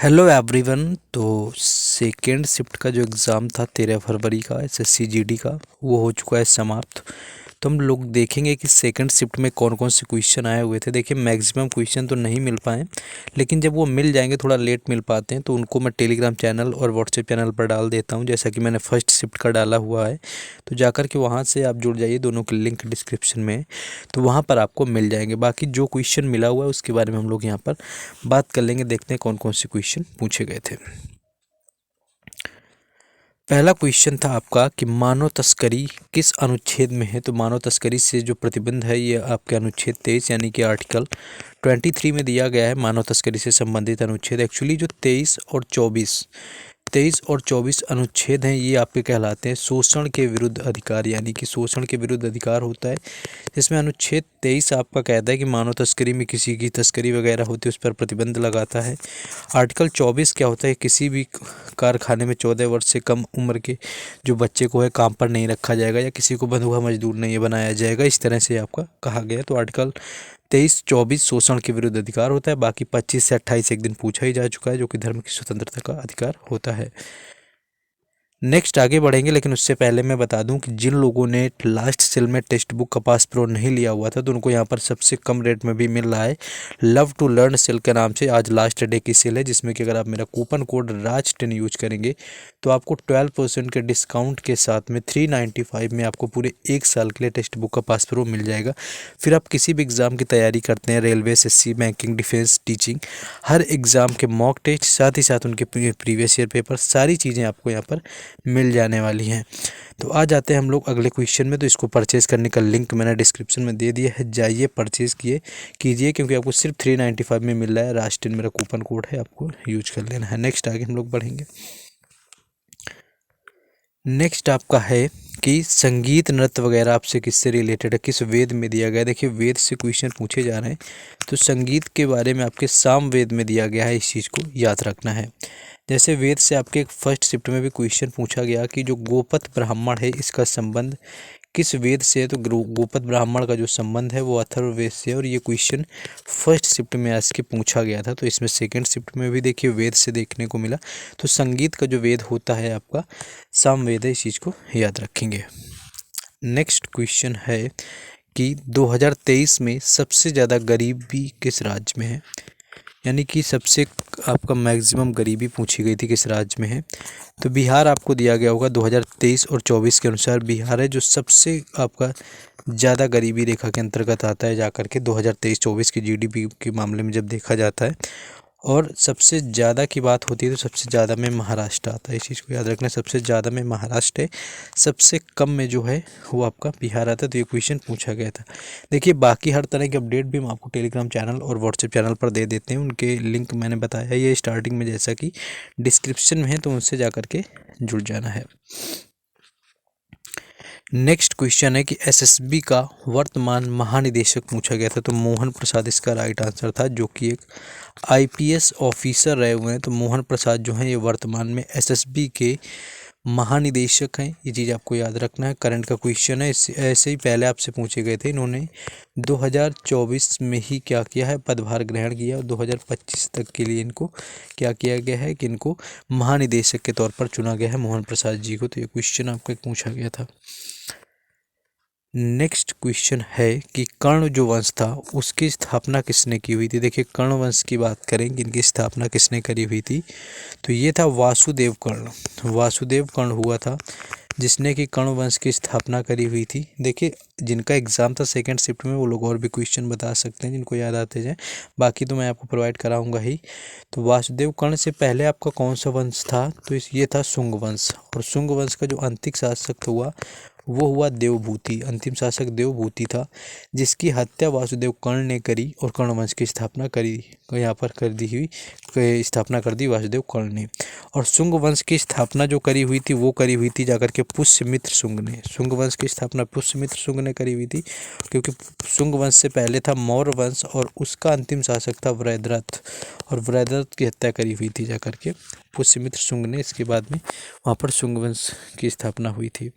Hello everyone. तो second shift का जो एग्ज़ाम था 13 फरवरी का एसएससी जीडी का, वो हो चुका है समाप्त। तो हम लोग देखेंगे कि सेकंड शिफ्ट में कौन कौन से क्वेश्चन आए हुए थे। देखिए मैक्सिमम क्वेश्चन तो नहीं मिल पाए, लेकिन जब वो मिल जाएंगे, थोड़ा लेट मिल पाते हैं, तो उनको मैं टेलीग्राम चैनल और व्हाट्सएप चैनल पर डाल देता हूँ। जैसा कि मैंने फर्स्ट शिफ्ट का डाला हुआ है, तो जाकर के वहाँ से आप जुड़ जाइए, दोनों के लिंक डिस्क्रिप्शन में है, तो वहाँ पर आपको मिल जाएंगे। बाकी जो क्वेश्चन मिला हुआ है उसके बारे में हम लोग यहाँ पर बात कर लेंगे, देखते हैं कौन कौन से क्वेश्चन पूछे गए थे। पहला क्वेश्चन था आपका कि मानव तस्करी किस अनुच्छेद में है। तो मानव तस्करी से जो प्रतिबंध है ये आपके अनुच्छेद 23 यानी कि आर्टिकल 23 में दिया गया है। मानव तस्करी से संबंधित अनुच्छेद एक्चुअली जो 23 और 24 अनुच्छेद हैं, ये आपके कहलाते हैं शोषण के विरुद्ध अधिकार, यानी कि शोषण के विरुद्ध अधिकार होता है। इसमें अनुच्छेद 23 आपका कहता है कि मानव तस्करी में किसी की तस्करी वगैरह होती है उस पर प्रतिबंध लगाता है। आर्टिकल 24 क्या होता है, किसी भी कारखाने में 14 वर्ष से कम उम्र के जो बच्चे को है काम पर नहीं रखा जाएगा, या किसी को बंधुआ मजदूर नहीं बनाया जाएगा, इस तरह से आपका कहा गया है। तो आर्टिकल 23-24 शोषण के विरुद्ध अधिकार होता है। बाकी 25 से 28 एक दिन पूछा ही जा चुका है, जो कि धर्म की स्वतंत्रता का अधिकार होता है। नेक्स्ट आगे बढ़ेंगे, लेकिन उससे पहले मैं बता दूं कि जिन लोगों ने लास्ट सेल में टेक्स्ट बुक का पास प्रो नहीं लिया हुआ था, तो उनको यहाँ पर सबसे कम रेट में भी मिल रहा है। लव टू लर्न सेल के नाम से आज लास्ट डे की सेल है, जिसमें कि अगर आप मेरा कूपन कोड राज10 यूज करेंगे तो आपको 12% के डिस्काउंट के साथ में 395 में आपको पूरे 1 साल के लिए टेक्स्ट बुक का पास प्रो मिल जाएगा। फिर आप किसी भी एग्ज़ाम की तैयारी करते हैं, railway, SSC, banking, defence, teaching, हर एग्ज़ाम के मॉक टेस्ट, साथ ही साथ उनके प्रीवियस ईयर पेपर, सारी चीज़ें आपको यहाँ पर मिल जाने वाली हैं। तो आ जाते हैं हम लोग अगले क्वेश्चन में। तो इसको परचेज़ करने का लिंक मैंने डिस्क्रिप्शन में दे दिया है, जाइए परचेज़ कीजिए, क्योंकि आपको सिर्फ 395 में मिल रहा है। राज10 मेरा कूपन कोड है, आपको यूज कर लेना है। नेक्स्ट आगे हम लोग बढ़ेंगे। नेक्स्ट आपका है कि संगीत, नृत्य वगैरह आपसे किससे रिलेटेड है, किस वेद में दिया गया है। देखिए वेद से क्वेश्चन पूछे जा रहे हैं, तो संगीत के बारे में आपके साम वेद में दिया गया है, इस चीज़ को याद रखना है। जैसे वेद से आपके एक फर्स्ट शिफ्ट में भी क्वेश्चन पूछा गया कि जो गोपथ ब्राह्मण है, इसका संबंध किस वेद से है। तो गोपथ ब्राह्मण का जो संबंध है वो अथर्ववेद से है, और ये क्वेश्चन फर्स्ट शिफ्ट में आज के पूछा गया था। तो इसमें सेकंड शिफ्ट में भी देखिए वेद से देखने को मिला। तो संगीत का जो वेद होता है आपका सामवेद है, इस चीज़ को याद रखेंगे। नेक्स्ट क्वेश्चन है कि 2023 में सबसे ज़्यादा गरीबी किस राज्य में है, यानी कि सबसे आपका मैक्सिमम गरीबी पूछी गई थी किस राज्य में है। तो बिहार आपको दिया गया होगा। 2023 और 24 के अनुसार बिहार है जो सबसे आपका ज़्यादा गरीबी रेखा के अंतर्गत आता है, जाकर के 2023-24 की जीडीपी के मामले में जब देखा जाता है। और सबसे ज़्यादा की बात होती है तो सबसे ज़्यादा में महाराष्ट्र आता है, इस चीज़ को याद रखना। सबसे ज़्यादा में महाराष्ट्र है, सबसे कम में जो है वो आपका बिहार आता है। तो ये क्वेश्चन पूछा गया था। देखिए बाकी हर तरह के अपडेट भी हम आपको टेलीग्राम चैनल और व्हाट्सएप चैनल पर दे देते हैं, उनके लिंक मैंने बताया है ये स्टार्टिंग में, जैसा कि डिस्क्रिप्शन में है, तो उनसे जा कर के जुड़ जाना है। नेक्स्ट क्वेश्चन है कि एसएसबी का वर्तमान महानिदेशक पूछा गया था। तो मोहन प्रसाद इसका राइट आंसर था, जो कि एक आईपीएस ऑफिसर रहे हुए हैं। तो मोहन प्रसाद जो हैं ये वर्तमान में एसएसबी के महानिदेशक हैं, ये चीज़ आपको याद रखना है। करंट का क्वेश्चन है, ऐसे ही पहले आपसे पूछे गए थे। इन्होंने 2024 में ही क्या किया है, पदभार ग्रहण किया, और 2025 तक के लिए इनको क्या किया गया है कि इनको महानिदेशक के तौर पर चुना गया है, मोहन प्रसाद जी को। तो ये क्वेश्चन आपको पूछा गया था। नेक्स्ट क्वेश्चन है कि कर्ण जो वंश था उसकी स्थापना किसने की हुई थी। देखिए कर्ण वंश की बात करें कि इनकी स्थापना किसने करी हुई थी, तो ये था वासुदेव कर्ण। वासुदेव कर्ण हुआ था जिसने कि कर्ण वंश की स्थापना करी हुई थी। देखिए जिनका एग्ज़ाम था सेकंड शिफ्ट में, वो लोग और भी क्वेश्चन बता सकते हैं जिनको याद आते जाए, बाकी तो मैं आपको प्रोवाइड कराऊंगा ही। तो वासुदेव कर्ण से पहले आपका कौन सा वंश था, तो ये था शुंग वंश। और शुंग वंश का जो अंतिम शासक हुआ वो हुआ देवभूति। अंतिम शासक देवभूति था, जिसकी हत्या वासुदेव कर्ण ने करी, और कर्ण वंश की स्थापना करी, यहाँ पर कर दी हुई, स्थापना कर दी वासुदेव कर्ण ने। और शुंग वंश की स्थापना जो करी हुई थी वो करी हुई थी जाकर के पुष्यमित्र शुंग ने। शुंग वंश की स्थापना पुष्यमित्र शुंग ने करी हुई थी, क्योंकि शुंग वंश से पहले था मौर्य वंश, और उसका अंतिम शासक था वृषद्रथ, और वृषद्रथ की हत्या करी हुई थी जाकर के पुष्यमित्र शुंग ने। इसके बाद में वहाँ पर शुंग वंश की स्थापना हुई थी।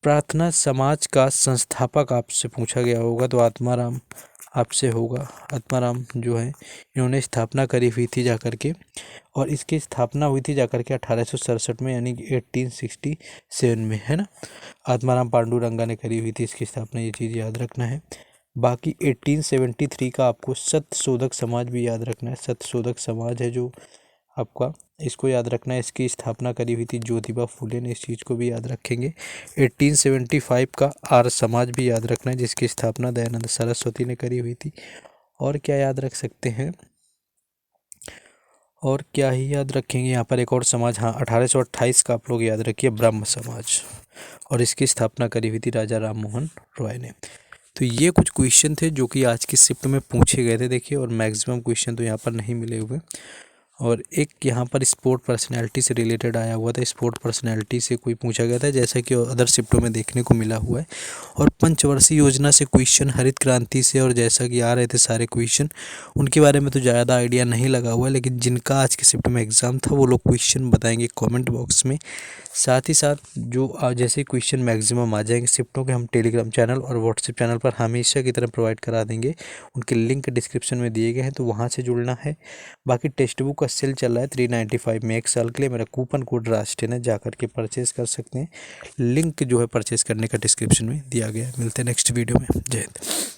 प्रार्थना समाज का संस्थापक आपसे पूछा गया होगा, तो आत्माराम आपसे होगा। आत्माराम जो है इन्होंने स्थापना करी हुई थी जाकर के, और इसकी स्थापना हुई थी जाकर के 1867 में, यानी कि 1867 में, है ना। आत्माराम पांडुरंगा ने करी हुई थी इसकी स्थापना, ये चीज़ याद रखना है। बाकी 1873 का आपको सत्यशोधक समाज भी याद रखना है। सत्यशोधक समाज है जो आपका, इसको याद रखना है। इसकी स्थापना करी हुई थी ज्योतिबा फूले ने, इस चीज़ को भी याद रखेंगे। 1875 का आर्य समाज भी याद रखना है, जिसकी स्थापना दयानंद सरस्वती ने करी हुई थी। और क्या याद रख सकते हैं, और क्या ही याद रखेंगे यहाँ पर, एक और समाज, हाँ 1828 का आप लोग याद रखिए, ब्रह्म समाज, और इसकी स्थापना करी हुई थी राजा राम मोहन रॉय ने। तो ये कुछ क्वेश्चन थे जो कि आज की शिफ्ट में पूछे गए थे, देखिए, और मैक्सिमम क्वेश्चन तो यहाँ पर नहीं मिले हुए। और एक यहाँ पर स्पोर्ट पर्सनैलिटी से रिलेटेड आया हुआ था, स्पोर्ट पर्सनैलिटी से कोई पूछा गया था, जैसा कि अदर शिफ्टों में देखने को मिला हुआ है। और पंचवर्षीय योजना से क्वेश्चन, हरित क्रांति से, और जैसा कि आ रहे थे सारे क्वेश्चन, उनके बारे में तो ज़्यादा आइडिया नहीं लगा हुआ है, लेकिन जिनका आज के शिफ्ट में एग्ज़ाम था वो लोग क्वेश्चन बताएंगे कॉमेंट बॉक्स में। साथ ही साथ जो जैसे क्वेश्चन मैक्सिमम आ जाएंगे शिफ्टों के, हम टेलीग्राम चैनल और व्हाट्सएप चैनल पर हमेशा की तरह प्रोवाइड करा देंगे। उनके लिंक डिस्क्रिप्शन में दिए गए हैं, तो वहाँ से जुड़ना है। बाकी टेक्स्ट बुक का सेल चल रहा है 395 में 1 साल के लिए। मेरा कूपन कोड राज10 है, जाकर के परचेज़ कर सकते हैं। लिंक जो है परचेज़ करने का डिस्क्रिप्शन में दिया गया है। मिलते हैं नेक्स्ट वीडियो में। जय हिंद।